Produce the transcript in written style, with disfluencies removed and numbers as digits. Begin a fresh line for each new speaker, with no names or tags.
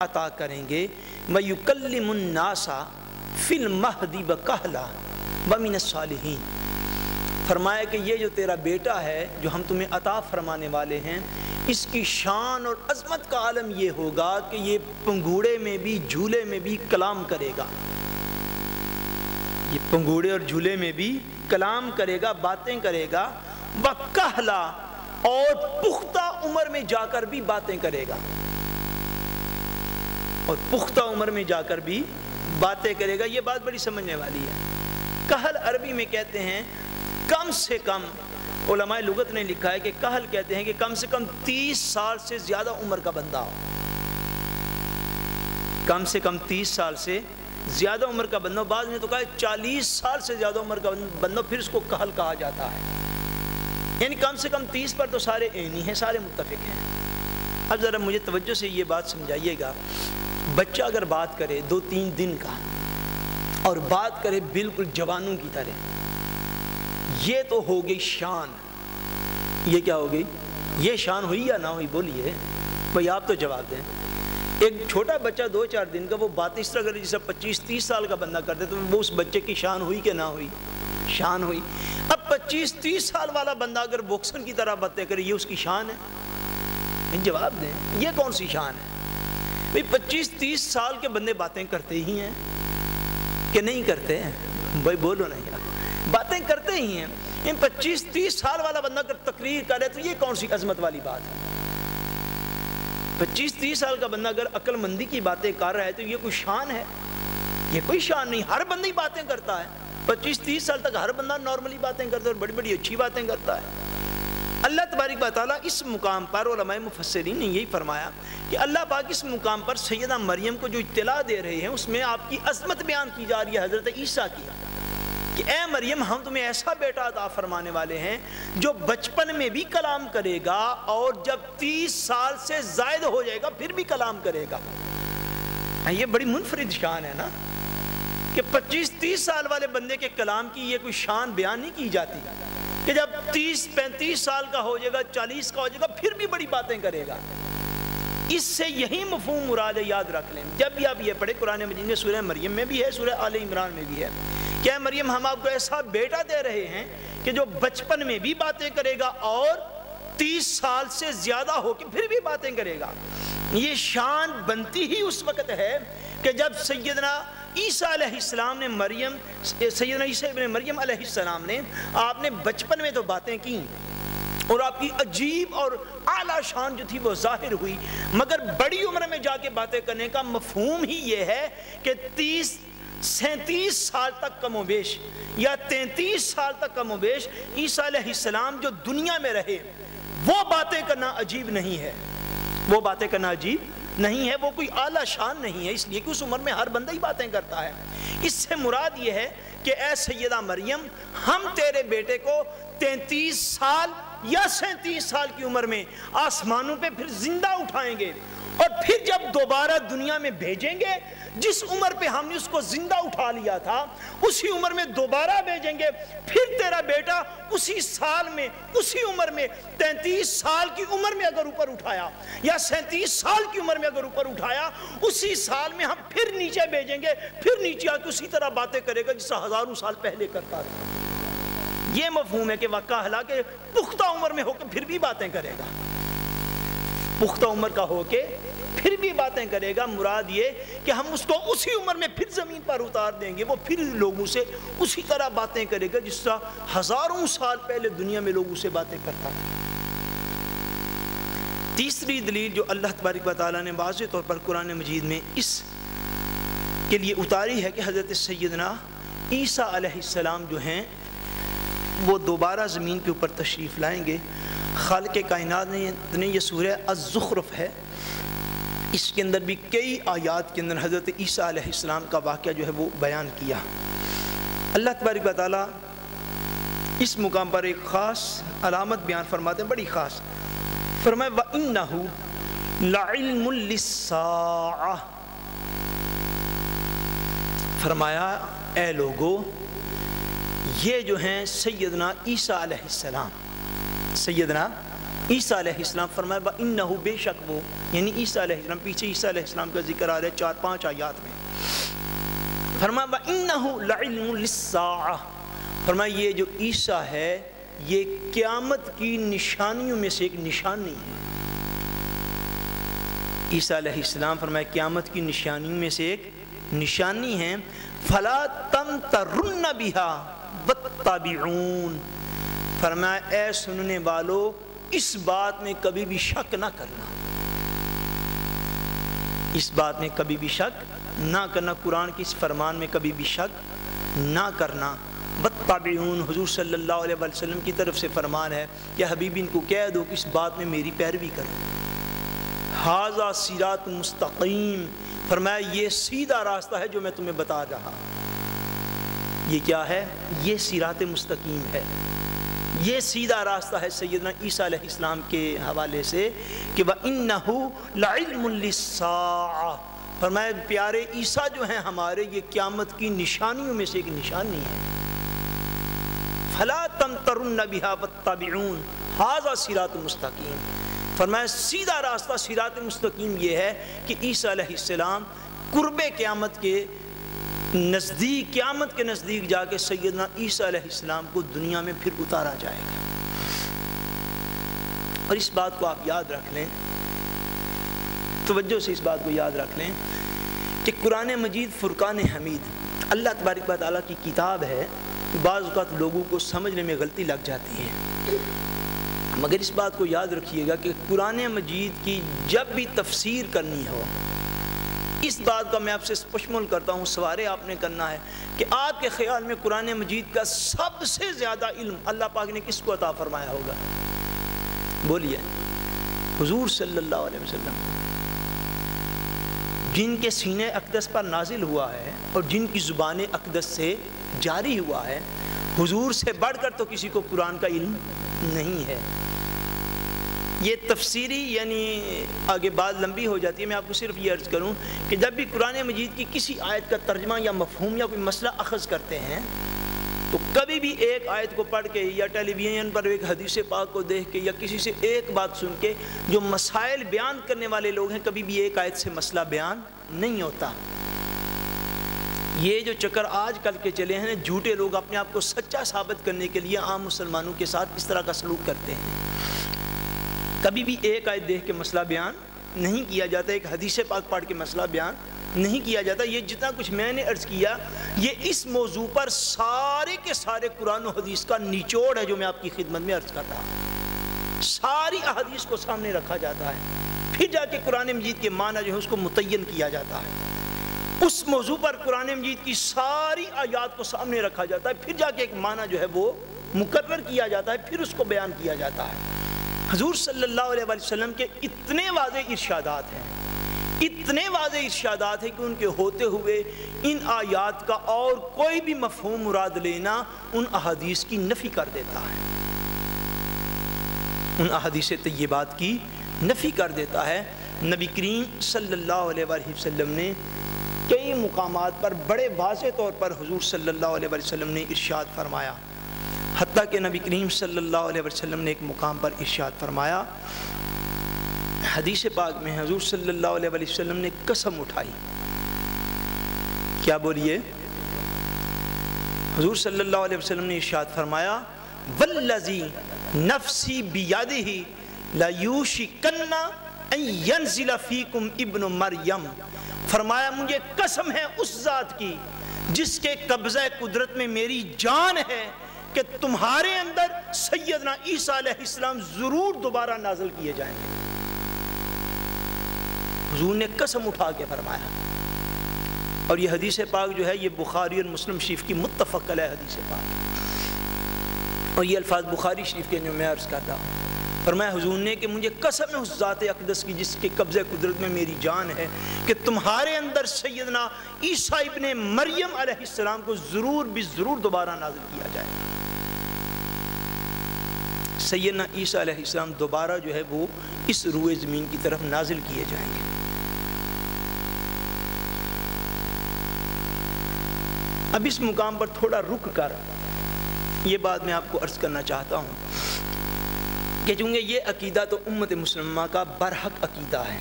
عطا کریں گے وَيُكَلِّمُ النَّاسَ فِي الْمَهْدِ وَكَهْلًا وَمِنَ الصَّالِحِينَ۔ فرمایا کہ یہ جو تیرا بیٹا ہے جو ہم تمہیں عطا فرمانے والے ہیں، اس کی شان اور عظمت کا عالم یہ ہوگا کہ یہ پنگوڑے میں بھی جھولے میں بھی کلام کرے گا۔ یہ پنگوڑے اور جھولے میں بھی کلام کرے گا، باتیں کرے گا، وَكَهْلًا، اور پختہ عمر میں جا کر بھی باتیں کرے گا، اور پختہ عمر میں جا کر بھی باتیں کرے گا۔ یہ بات بڑی سمجھنے والی ہے۔ کہل عربی میں کہتے ہیں کم سے کم، علماء لغت نے لکھا ہے کہ کہل کہتے ہیں کہ کم سے کم 30 سال سے زیادہ عمر کا بندہ ہو، کم سے کم 30 سال سے زیادہ عمر کا بندہ ہو۔ بعض نے تو کہا 40 سال سے زیادہ عمر کا بندہ، پھر اس کو کہل کہا جاتا ہے۔ یعنی کم سے کم 30 پر تو سارے عینی ہیں، سارے متفق ہیں۔ اب ذرا مجھے توجہ سے یہ بات سمجھائیے گا، بچہ اگر بات کرے 2-3 دن کا اور بات کرے بالکل جوانوں کی طرح، یہ تو ہو گئی شان۔ یہ کیا ہو گئی؟ یہ شان ہوئی یا نہ ہوئی؟ بولیے بھائی، آپ تو جواب دیں۔ ایک چھوٹا بچہ 2-4 دن کا وہ بات اس طرح کرے جیسے 25-30 سال کا بندہ کرتے، تو وہ اس بچے کی شان ہوئی کہ نہ ہوئی؟ شان ہوئی۔ اب 25-30 سال والا بندہ اگر بوکسن کی طرح باتیں کرے، یہ اس کی شان ہے؟ جواب دیں، یہ کون سی شان ہے؟ 25-30 سال کے بندے باتیں کرتے ہی ہیں کہ نہیں کرتے ہیں؟ بھائی بولو نا یار، باتیں کرتے ہی ہیں۔ 25-30 سال والا بندہ اگر تقریر کرے تو یہ کون سی عظمت والی بات ہے؟ 25-30 سال کا بندہ اگر عقل مندی کی باتیں کر رہا ہے تو یہ کوئی شان ہے؟ یہ کوئی شان نہیں۔ ہر بندہ ہی باتیں کرتا ہے، 25-30 سال تک ہر بندہ نارملی باتیں کرتا ہے اور بڑی بڑی اچھی باتیں کرتا ہے۔ اللہ تبارک و تعالیٰ اس مقام پر، علماء مفسرین نے یہی فرمایا کہ اللہ پاک اس مقام پر سیدہ مریم کو جو اطلاع دے رہے ہیں، اس میں آپ کی عظمت بیان کی جا رہی ہے، حضرت عیسیٰ کی، کہ اے مریم، ہم تمہیں ایسا بیٹا عطا فرمانے والے ہیں جو بچپن میں بھی کلام کرے گا اور جب 30 سال سے زائد ہو جائے گا پھر بھی کلام کرے گا۔ یہ بڑی منفرد شان ہے نا، کہ 25-30 سال والے بندے کے کلام کی یہ کوئی شان بیان نہیں کی جاتی کہ جب 30-35 سال کا ہو جائے گا، 40 کا ہو جائے گا پھر بھی بڑی باتیں کرے گا۔ اس سے یہی مفہوم مراد ہے، یاد رکھ لیں۔ جب بھی آپ یہ پڑھیں قرآن مجید میں، سورہ مریم میں بھی ہے، سورہ آل عمران میں بھی ہے، کہ اے مریم، ہم آپ کو ایسا بیٹا دے رہے ہیں کہ جو بچپن میں بھی باتیں کرے گا اور 30 سال سے زیادہ ہو کے پھر بھی باتیں کرے گا۔ یہ شان بنتی ہی اس وقت ہے کہ جب سیدنا عیسیٰ علیہ السلام نے سیدنا عیسیٰ ابن مریم علیہ السلام نے، آپ نے بچپن میں تو باتیں کی اور آپ کی عجیب اور اعلیٰ شان جو تھی وہ ظاہر ہوئی، مگر بڑی عمر میں جا کے باتیں کرنے کا مفہوم ہی یہ ہے کہ 30-37 سال تک کم و بیش یا 33 سال تک کم و بیش عیسیٰ علیہ السلام جو دنیا میں رہے، وہ باتیں کرنا عجیب نہیں ہے، وہ باتیں کرنا عجیب نہیں ہے، وہ کوئی اعلیٰ شان نہیں ہے، اس لیے کہ اس عمر میں ہر بندہ ہی باتیں کرتا ہے۔ اس سے مراد یہ ہے کہ اے سیدہ مریم، ہم تیرے بیٹے کو 33 سال یا 37 سال کی عمر میں آسمانوں پہ پھر زندہ اٹھائیں گے، اور پھر جب دوبارہ دنیا میں بھیجیں گے، جس عمر پہ ہم نے اس کو زندہ اٹھا لیا تھا اسی عمر میں دوبارہ بھیجیں گے، پھر تیرا بیٹا اسی سال میں، اسی عمر میں 33 سال کی عمر میں اگر اوپر اٹھایا یا 37 سال کی عمر میں اگر اوپر اٹھایا، اسی سال میں ہم پھر نیچے بھیجیں گے، پھر نیچے آ کے اسی طرح باتیں کرے گا جس طرح ہزاروں سال پہلے کرتا رہا۔ یہ مفہوم ہے کہ وَقَهْلًا، کہ پختہ عمر میں ہو کے پھر بھی باتیں کرے گا، پختہ عمر کا ہو کے پھر بھی باتیں کرے گا۔ مراد یہ کہ ہم اس کو اسی عمر میں پھر زمین پر اتار دیں گے، وہ پھر لوگوں سے اسی طرح باتیں کرے گا جس طرح ہزاروں سال پہلے دنیا میں لوگوں سے باتیں کرتا تھا۔ تیسری دلیل جو اللہ تبارک و تعالیٰ نے واضح طور پر قرآن مجید میں اس کے لیے اتاری ہے کہ حضرت سیدنا عیسیٰ علیہ السلام جو ہیں وہ دوبارہ زمین کے اوپر تشریف لائیں گے۔ خالق کائنات نے یہ سورہ الزخرف ہے، اس کے اندر بھی کئی آیات کے اندر حضرت عیسیٰ علیہ السلام کا واقعہ جو ہے وہ بیان کیا۔ اللہ تبارک و تعالیٰ اس مقام پر ایک خاص علامت بیان فرماتے ہیں، بڑی خاص، فرمائے وَإِنَّهُ لَعِلْمٌ لِلسَّاعَةِ، فرمایا اے لوگو، یہ جو ہیں سیدنا عیسیٰ علیہ السلام، سیدنا عیسیٰ علیہ السلام فرمایا وَإِنَّهُ بے شک وہ، یعنی عیسیٰ علیہ السلام، پیچھے عیسیٰ علیہ السلام کا ذکر آ رہا ہے 4-5 آیات میں، فرمایا وَإِنَّهُ لَعِلْمٌ لِلسَّاعَةِ، فرمایا یہ جو عیسیٰ ہے یہ قیامت کی نشانیوں میں سے ایک نشانی ہے۔ عیسیٰ علیہ السلام فرمایا قیامت کی نشانیوں میں سے ایک نشانی ہے، فَلَا تَمْتَرُنَّ بِهَا وَاتَّبِعُونَ، فرمایا اے سننے والو اس بات میں کبھی بھی شک نہ کرنا، اس بات میں کبھی بھی شک نہ کرنا، قرآن کی اس فرمان میں کبھی بھی شک نہ کرنا۔ وَاتَّبِعُونَ، حضور صلی اللہ علیہ وسلم کی طرف سے فرمان ہے کہ حبیبی ان کو کہہ دو کہ اس بات میں میری پیروی کرو۔ ھذا صراط مستقیم، فرمایا یہ سیدھا راستہ ہے جو میں تمہیں بتا رہا، یہ کیا ہے؟ یہ صراط مستقیم ہے، یہ سیدھا راستہ ہے سیدنا عیسیٰ علیہ السلام کے حوالے سے کہ وَإِنَّهُ لَعِلْمٌ لِلسَّاعَةِ، فرمایا پیارے عیسیٰ جو ہیں ہمارے یہ قیامت کی نشانیوں میں سے ایک نشانی ہے۔ فَلَا تَمْتَرُنَّ بِهَا وَاتَّبِعُونَ ھذا صراط مستقیم، فرمایا سیدھا راستہ صراط مستقیم یہ ہے کہ عیسیٰ علیہ السلام قرب قیامت کے نزدیک، قیامت کے نزدیک جا کے سیدنا عیسیٰ علیہ السلام کو دنیا میں پھر اتارا جائے گا۔ اور اس بات کو آپ یاد رکھ لیں، توجہ سے اس بات کو یاد رکھ لیں کہ قرآن مجید فرقان حمید اللہ تبارک و تعالیٰ کی کتاب ہے، بعض اوقات لوگوں کو سمجھنے میں غلطی لگ جاتی ہے، مگر اس بات کو یاد رکھیے گا کہ قرآن مجید کی جب بھی تفسیر کرنی ہو، اس بات کا میں آپ سے پشمول کرتا ہوں، سوارے آپ نے کرنا ہے کہ آپ کے خیال میں قرآن مجید کا سب سے زیادہ علم اللہ پاک نے کس کو عطا فرمایا ہوگا؟ بولیے، حضور صلی اللہ علیہ وسلم، جن کے سینے اقدس پر نازل ہوا ہے اور جن کی زبان اقدس سے جاری ہوا ہے، حضور سے بڑھ کر تو کسی کو قرآن کا علم نہیں ہے۔ یہ تفسیری یعنی آگے بات لمبی ہو جاتی ہے، میں آپ کو صرف یہ عرض کروں کہ جب بھی قرآن مجید کی کسی آیت کا ترجمہ یا مفہوم یا کوئی مسئلہ اخذ کرتے ہیں تو کبھی بھی ایک آیت کو پڑھ کے یا ٹیلی ویژن پر ایک حدیث پاک کو دیکھ کے یا کسی سے ایک بات سن کے، جو مسائل بیان کرنے والے لوگ ہیں کبھی بھی ایک آیت سے مسئلہ بیان نہیں ہوتا۔ یہ جو چکر آج کل کے چلے ہیں، جھوٹے لوگ اپنے آپ کو سچا ثابت کرنے کے لیے عام مسلمانوں کے ساتھ اس طرح کا سلوک کرتے ہیں، کبھی بھی ایک آیت دیکھ کے مسئلہ بیان نہیں کیا جاتا، ایک حدیث پاک پڑھ کے مسئلہ بیان نہیں کیا جاتا۔ یہ جتنا کچھ میں نے عرض کیا یہ اس موضوع پر سارے کے سارے قرآن و حدیث کا نچوڑ ہے جو میں آپ کی خدمت میں عرض کر رہا ہوں۔ ساری احادیث کو سامنے رکھا جاتا ہے، پھر جا کے قرآن مجید کے معنی جو ہے اس کو متعین کیا جاتا ہے، اس موضوع پر قرآن مجید کی ساری آیات کو سامنے رکھا جاتا ہے، پھر جا کے ایک معنی جو ہے وہ مقرر کیا جاتا ہے، پھر اس کو بیان کیا جاتا ہے۔ حضور صلی اللہ علیہ وسلم کے اتنے واضح ارشادات ہیں، اتنے واضح ارشادات ہیں کہ ان کے ہوتے ہوئے ان آیات کا اور کوئی بھی مفہوم مراد لینا ان احادیث کی نفی کر دیتا ہے، ان احادیث طیبات کی نفی کر دیتا ہے۔ نبی کریم صلی اللہ علیہ وسلم نے کئی مقامات پر بڑے واضح طور پر حضور صلی اللہ علیہ وسلم نے ارشاد فرمایا، حتیٰ کہ نبی کریم صلی اللہ علیہ وسلم نے ایک مقام پر ارشاد فرمایا، حدیث پاک میں حضور صلی اللہ علیہ وسلم نے قسم اٹھائی، کیا بولیے؟ حضور صلی اللہ علیہ وسلم نے ارشاد فرمایا والذی نفسی بیدہ لیوشکن ان ینزل فیکم ابن مریم، فرمایا مجھے قسم ہے اس ذات کی جس کے قبضہ قدرت میں میری جان ہے کہ تمہارے اندر سیدنا عیسیٰ علیہ السلام ضرور دوبارہ نازل کیے جائیں گے۔ حضور نے قسم اٹھا کے فرمایا، اور یہ حدیث پاک جو ہے یہ بخاری اور مسلم شریف کی متفق علیہ حدیث پاک ہے، اور یہ الفاظ بخاری شریف کے جو میں عرض کر رہا ہوں۔ فرمایا حضور نے کہ مجھے قسم ہے اس ذات اقدس کی جس کے قبضہ قدرت میں میری جان ہے کہ تمہارے اندر سیدنا عیسیٰ ابن مریم علیہ السلام کو ضرور بھی ضرور دوبارہ نازل کیا جائے گا۔ سیدنا عیسیٰ علیہ السلام دوبارہ جو ہے وہ اس روئے زمین کی طرف نازل کیے جائیں گے۔ اب اس مقام پر تھوڑا رک کر یہ بات میں آپ کو عرض کرنا چاہتا ہوں، کہ چونکہ یہ عقیدہ تو امت مسلمہ کا برحق عقیدہ ہے،